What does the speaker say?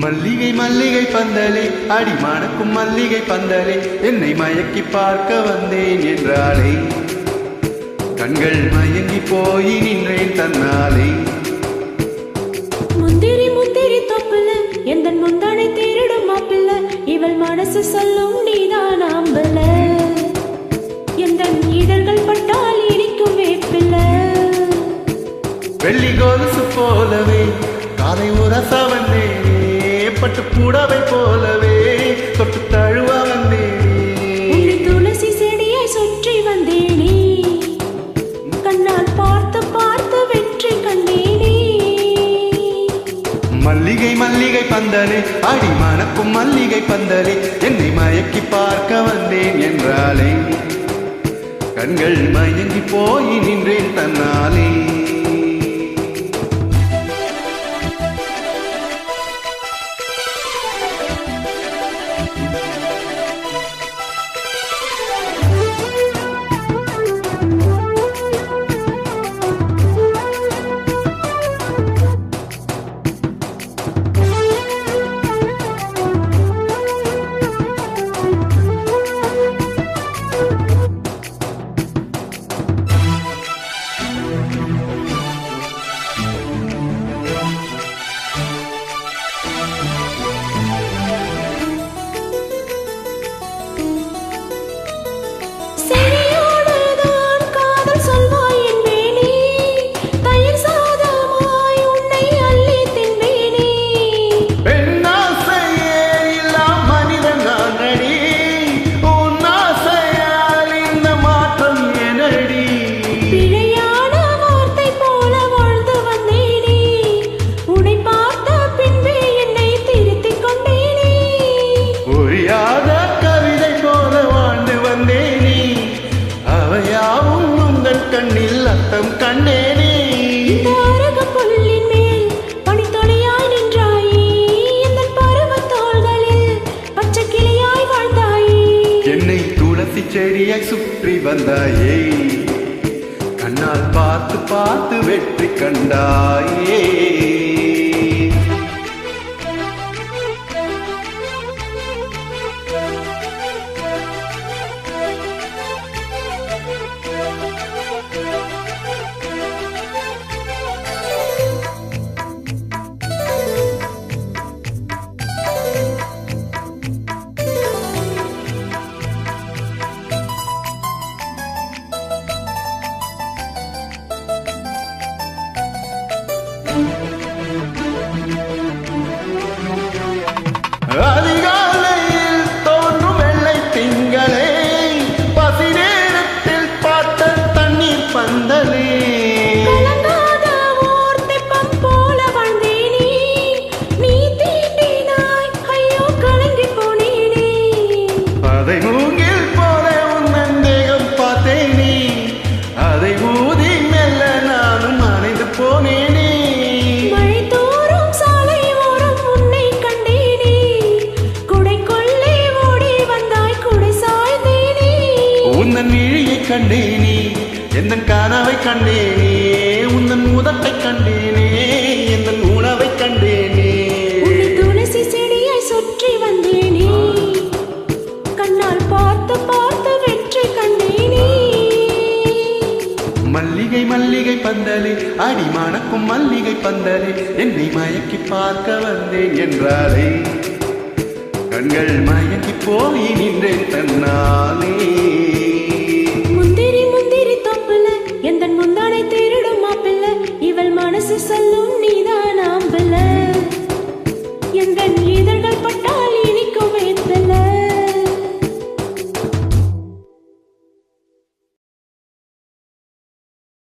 மல்லிகை மல்லிகை பந்தலே அடிமானக்கும் மல்லிகை பந்தலே என்னை மயக்கி பார்க்க வந்தேன் என்றாளே கண்கள் மயங்கி போய் நின்றேன் தன்னாலே முந்திரி முந்திரி தொப்புல எந்த முந்தானை தேரிடும் மாப்பிள்ள இவள் மனசு சொல்லும் நீதான் ஆம்பல எந்த இதழ்கள் பட்டால் இனிக்கும் வேப்பில்ல வெள்ளி கோலுசு போலவே காதை உரச வந்தேனே பட்டு கூடவை போலவே தொட்டு தழுவ வந்தேனே துளசி செடியை சுற்றி வந்தேனே கண்ணால் பார்த்து பார்த்து வெற்றி கண்டேனே மல்லிகை மல்லிகை பந்தலே அடிமானக்கும் மல்லிகை பந்தலே என்னை மயக்கி பார்க்க வந்தேன் என்றாலே கண்கள் மயங்கி போய் நின்றேன் தன்னாலே கண்ணில் அர்த்தம் கண்டேனே தாரக புல்லின் மேல் பனித்துளியாய் நின்றாயே எந்த பருவத் தோள்களில் பச்சை கிளியாய் வாழ்ந்தாயே என்னை துளசி செடியாய் சுற்றி வந்தாயே கண்ணால் பார்த்து பார்த்து வெற்றி கண்டாயே அதிகாலையில் தோன்றும் வெள்ளை திங்களே பசி நேரத்தில் பார்த்த தண்ணீர் பந்தலே போல வாழ்ந்தேனே நீ தீண்டினாய் ஐயோ கலங்கி போனேனே அதை மூங்கில் போல உன் தேகம் பார்த்தேனே அதை ஊதி மெல்ல நானும் அணைந்து போனேனே உந்தன் விழியை கண்டேனே எந்தன் கனவை கண்டேனே உந்தன் முதட்டை கண்டேனே எந்தன் உணவை கண்டேனே துளசி செடியை சுற்றி வந்தேனே கண்ணால் பார்த்து பார்த்து வெற்றி கண்டேனே மல்லிகை மல்லிகை பந்தலே அடிமானக்கும் மல்லிகை பந்தலே என்னை மயக்கி பார்க்க வந்தேன் என்றாலே கண்கள் மயக்கி போய் நின்றேன் தன்னா